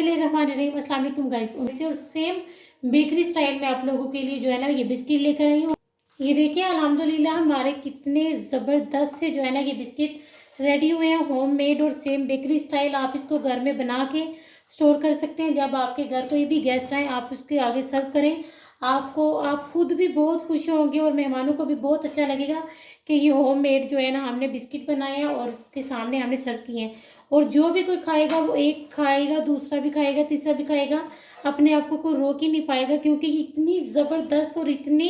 बिस्मिल्लाहिर्रहमानिर्रहीम। अस्सलाम वालेकुम गाइस। और सेम बेकरी स्टाइल में आप लोगों के लिए जो है ना ये बिस्किट लेकर आई हूँ। ये देखिए अल्हम्दुलिल्लाह हमारे कितने ज़बरदस्त से जो है ना ये बिस्किट रेडी हुए हैं, होममेड और सेम बेकरी स्टाइल। आप इसको घर में बना के स्टोर कर सकते हैं। जब आपके घर कोई भी गेस्ट आए आप उसके आगे सर्व करें, आप खुद भी बहुत खुश होंगे और मेहमानों को भी बहुत अच्छा लगेगा कि ये होममेड जो है ना हमने बिस्किट बनाए हैं और उसके सामने हमने सर्व किए हैं। और जो भी कोई खाएगा वो एक खाएगा, दूसरा भी खाएगा, तीसरा भी खाएगा, अपने आप को कोई रोक ही नहीं पाएगा, क्योंकि इतनी ज़बरदस्त और इतनी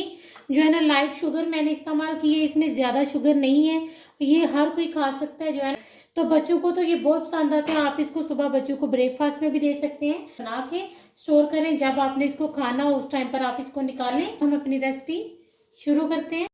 जो है ना लाइट शुगर मैंने इस्तेमाल की है। इसमें ज़्यादा शुगर नहीं है, ये हर कोई खा सकता है जो है ना। तो बच्चों को तो ये बहुत पसंद आते हैं। आप इसको सुबह बच्चों को ब्रेकफास्ट में भी दे सकते हैं। बना के स्टोर करें, जब आपने इसको खाना हो उस टाइम पर आप इसको निकालें। हम अपनी रेसिपी शुरू करते हैं।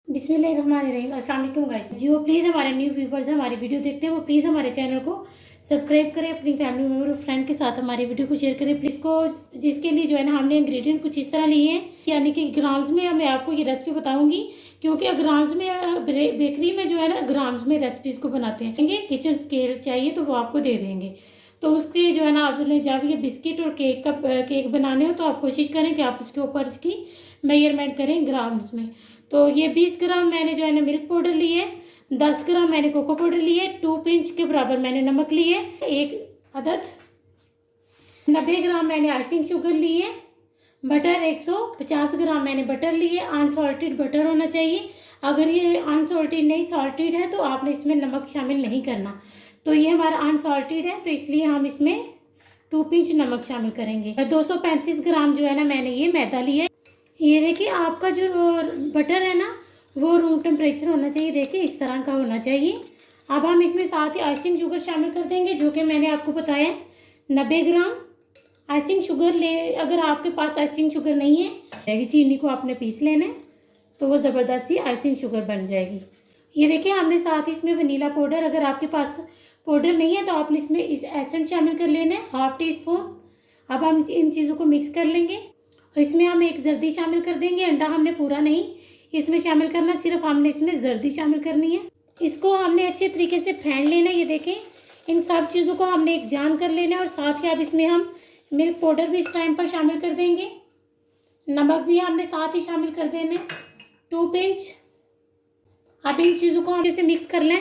बिस्मिल्लाहिर्रहमानिर्रहीम। अस्सलाम वालेकुम गाइस। जी वो प्लीज़ हमारे न्यू व्यूवर्स हमारी वीडियो देखते हैं वो प्लीज़ हमारे चैनल को सब्सक्राइब करें, अपनी फैमिली मेम्बर और फ्रेंड के साथ हमारी वीडियो को शेयर करें प्लीज़। को जिसके लिए जो है ना हमने इंग्रेडिएंट कुछ इस तरह लिए हैं, यानी कि ग्राम्स में मैं आपको ये रेसिपी बताऊंगी, क्योंकि ग्राम्स में बेकरी में जो है ना ग्राम्स में रेसिपीज़ को बनाते हैं। किचन स्केल चाहिए तो वो आपको दे देंगे। तो उसके जो है ना आपने जब ये बिस्किट और केक बनाने हो तो आप कोशिश करें कि आप उसके ऊपर इसकी मेजरमेंट करें ग्राम्स में। तो ये 20 ग्राम मैंने जो है ना मिल्क पाउडर लिए, 10 ग्राम मैंने कोको पाउडर लिए, 2 पिंच के बराबर मैंने नमक लिए, एक अदद 90 ग्राम मैंने आइसिंग शुगर ली है, बटर 150 ग्राम मैंने बटर लिए। अनसॉल्टेड बटर होना चाहिए। अगर ये अनसॉल्टेड नहीं सॉल्टेड है तो आपने इसमें नमक शामिल नहीं करना। तो ये हमारा अनसॉल्टेड है तो इसलिए हम इसमें 2 पिंच नमक शामिल करेंगे। 235 ग्राम जो है ना मैंने ये मैदा लिया। ये देखिए आपका जो बटर है ना वो रूम टेम्परेचर होना चाहिए। देखिए इस तरह का होना चाहिए। अब हम इसमें साथ ही आइसिंग शुगर शामिल कर देंगे, जो कि मैंने आपको बताया 90 ग्राम आइसिंग शुगर ले। अगर आपके पास आइसिंग शुगर नहीं है, चीनी को आपने पीस लेना है तो वो ज़बरदस्त सी आइसिंग शुगर बन जाएगी। ये देखिए हमने साथ ही इसमें वनीला पाउडर, अगर आपके पास पाउडर नहीं है तो आपने इसमें इस एसेंस शामिल कर लेना है, 1/2 टीस्पून। अब हम इन चीज़ों को मिक्स कर लेंगे और इसमें हम एक जर्दी शामिल कर देंगे। अंडा हमने पूरा नहीं इसमें शामिल करना, सिर्फ हमने इसमें जर्दी शामिल करनी है। इसको हमने अच्छे तरीके से फेंट लेना है। ये देखें इन सब चीज़ों को हमने एक जान कर लेना है। और साथ ही अब इसमें हम मिल्क पाउडर भी इस टाइम पर शामिल कर देंगे, नमक भी हमने साथ ही शामिल कर देना है, 2 पिंच। अब इन चीज़ों को हम जैसे मिक्स कर लें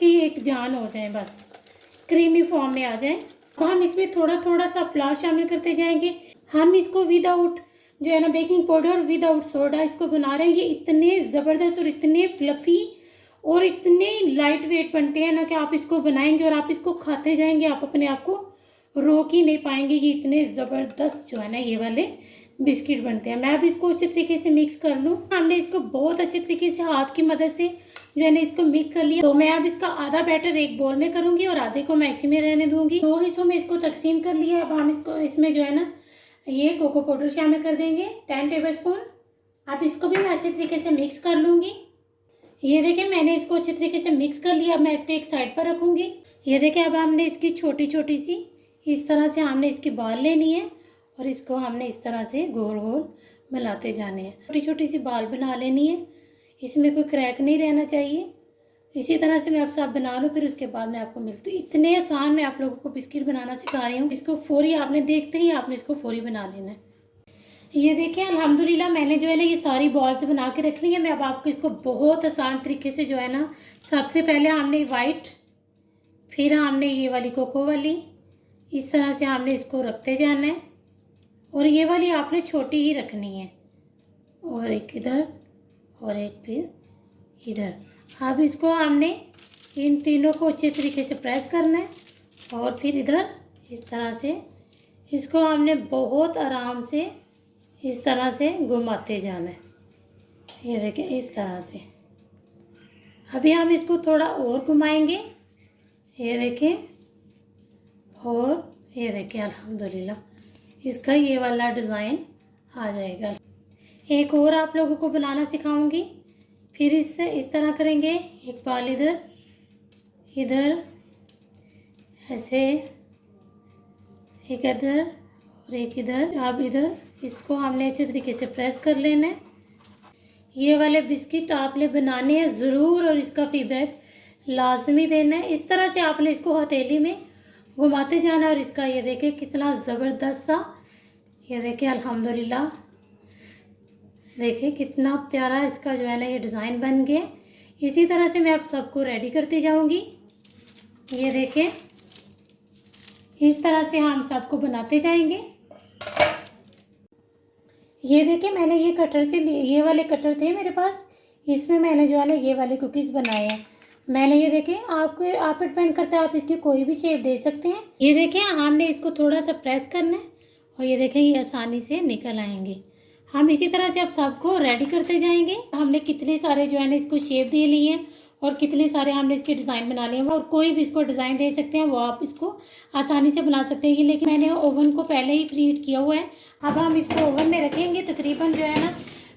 कि ये एक जान हो जाए, बस क्रीमी फॉर्म में आ जाए। अब हम इसमें थोड़ा थोड़ा सा फ्लावर शामिल करते जाएंगे। हम इसको विदाउट जो है ना बेकिंग पाउडर विदाउट सोडा इसको बना रहे हैं। ये इतने ज़बरदस्त और इतने फ्लफ़ी और इतने लाइट वेट बनते हैं ना कि आप इसको बनाएंगे और आप इसको खाते जाएंगे, आप अपने आप को रोक ही नहीं पाएंगे। ये इतने ज़बरदस्त जो है ना ये वाले बिस्किट बनते हैं। मैं अब इसको अच्छे तरीके से मिक्स कर लूँ। हमने इसको बहुत अच्छे तरीके से हाथ की मदद से जो है ना इसको मिक्स कर लिया। तो मैं अब इसका आधा बैटर एक बोल में करूँगी और आधे को मैं इसी में रहने दूँगी। 2 हिस्सों में इसको तकसीम कर लिया। अब हम इसको इसमें जो है ना ये कोको पाउडर शामिल कर देंगे 10 टेबलस्पून। अब इसको भी मैं अच्छे तरीके से मिक्स कर लूँगी। ये देखिए मैंने इसको अच्छे तरीके से मिक्स कर लिया। अब मैं इसको एक साइड पर रखूँगी। ये देखिए अब हमने इसकी छोटी छोटी सी इस तरह से हमने इसकी बाल लेनी है और इसको हमने इस तरह से गोल गोल मिलाते जाने हैं। छोटी छोटी सी बाल बना लेनी है, इसमें कोई क्रैक नहीं रहना चाहिए। इसी तरह से मैं आप सब बना लूँ, फिर उसके बाद मैं आपको मिलती हूँ। इतने आसान मैं आप लोगों को बिस्किट बनाना सिखा रही हूँ। इसको फौरी आपने देखते ही आपने इसको फौरी बना लेना है। ये देखिए अल्हम्दुलिल्लाह मैंने जो है ना ये सारी बॉल्स बना के रख ली है। मैं अब आपको इसको बहुत आसान तरीके से जो है ना, सबसे पहले हमने वाइट, फिर हमने ये वाली कोको वाली, इस तरह से हमने इसको रखते जाना है। और ये वाली आपने छोटी ही रखनी है, और एक इधर और एक फिर इधर। अब इसको हमने इन तीनों को अच्छे तरीके से प्रेस करना है और फिर इधर इस तरह से इसको हमने बहुत आराम से इस तरह से घुमाते जाना है। ये देखें इस तरह से। अभी हम इसको थोड़ा और घुमाएंगे। ये देखें, और ये देखें अल्हम्दुलिल्लाह इसका ये वाला डिज़ाइन आ जाएगा। एक और आप लोगों को बनाना सिखाऊंगी। फिर इससे इस तरह करेंगे, एक बाल इधर इधर ऐसे, एक इधर और एक इधर। अब इधर इसको हमने अच्छे तरीके से प्रेस कर लेना है। ये वाले बिस्किट आपने बनाने हैं ज़रूर और इसका फीडबैक लाजमी देना है। इस तरह से आपने इसको हथेली में घुमाते जाना और इसका ये देखिए कितना ज़बरदस्त सा, ये देखिए अल्हम्दुलिल्लाह, देखिए कितना प्यारा इसका जो है ना ये डिज़ाइन बन गया। इसी तरह से मैं आप सबको रेडी करती जाऊंगी। ये देखिए इस तरह से हम सबको बनाते जाएंगे। ये देखिए मैंने ये कटर से ये वाले कटर थे मेरे पास, इसमें मैंने जो है ना ये वाले कुकीज़ बनाए हैं। मैंने ये देखें, आपको आप पे डिपेंड करता है, आप इसकी कोई भी शेप दे सकते हैं। ये देखें हमने इसको थोड़ा सा प्रेस करना है और ये देखें ये आसानी से निकल आएंगे। हम इसी तरह से अब सबको रेडी करते जाएंगे। हमने कितने सारे जो है ना इसको शेप दे लिए हैं और कितने सारे हमने इसके डिज़ाइन बना लिए हैं, और कोई भी इसको डिज़ाइन दे सकते हैं, वो आप इसको आसानी से बना सकते हैं। लेकिन मैंने ओवन को पहले ही फ्री हीट किया हुआ है। अब हम इसको ओवन में रखेंगे तकरीबन जो है ना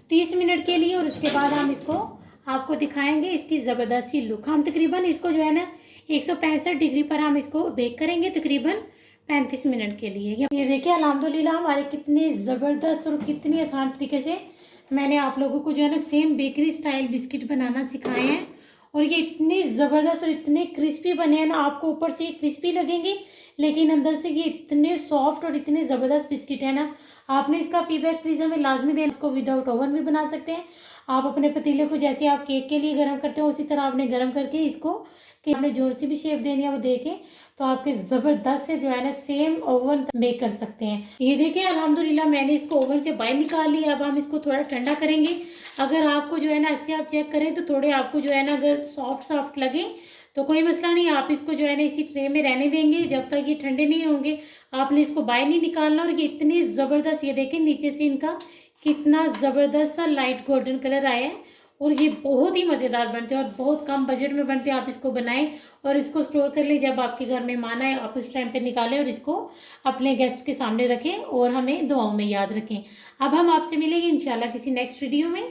30 मिनट के लिए, और उसके बाद हम इसको आपको दिखाएंगे इसकी ज़बरदस्त सी लुक। हम तकरीबन इसको जो है ना 165 डिग्री पर हम इसको बेक करेंगे तकरीबन 35 मिनट के लिए। ये देखिए अल्हम्दुलिल्लाह हमारे कितने ज़बरदस्त और कितनी आसान तरीके से मैंने आप लोगों को जो है ना सेम बेकरी स्टाइल बिस्किट बनाना सिखाए हैं, और ये इतने ज़बरदस्त और इतने क्रिस्पी बने हैं ना, आपको ऊपर से ये क्रिस्पी लगेंगे लेकिन अंदर से ये इतने सॉफ्ट और इतने ज़बरदस्त बिस्किट है ना। आपने इसका फीडबैक प्लीज़ हमें लाजमी दें। इसको विदाउट ओवन भी बना सकते हैं। आप अपने पतीले को जैसे आप केक के लिए गर्म करते हो उसी तरह आपने गर्म करके इसको, कि आपने जोर से भी शेप देनी है वो दे के, तो आपके ज़बरदस्त से जो है ना सेम ओवन बेक कर सकते हैं। ये देखिए अल्हम्दुलिल्लाह मैंने इसको ओवन से बाहर निकाल लिया। अब हम इसको थोड़ा ठंडा करेंगे। अगर आपको जो है ना ऐसे आप चेक करें तो थोड़े आपको जो है ना अगर सॉफ्ट लगे तो कोई मसला नहीं, आप इसको जो है ना इसी ट्रे में रहने देंगे जब तक ये ठंडे नहीं होंगे। आपने इसको बाहर नहीं निकालना। और ये इतनी ज़बरदस्त, ये देखें नीचे से इनका कितना ज़बरदस्त सा लाइट गोल्डन कलर आया है, और ये बहुत ही मज़ेदार बनते हैं और बहुत कम बजट में बनते हैं। आप इसको बनाएं और इसको स्टोर कर लें। जब आपके घर मेहमान आए आप उस टाइम पे निकालें और इसको अपने गेस्ट के सामने रखें और हमें दुआओं में याद रखें। अब हम आपसे मिलेंगे इंशाल्लाह किसी नेक्स्ट वीडियो में।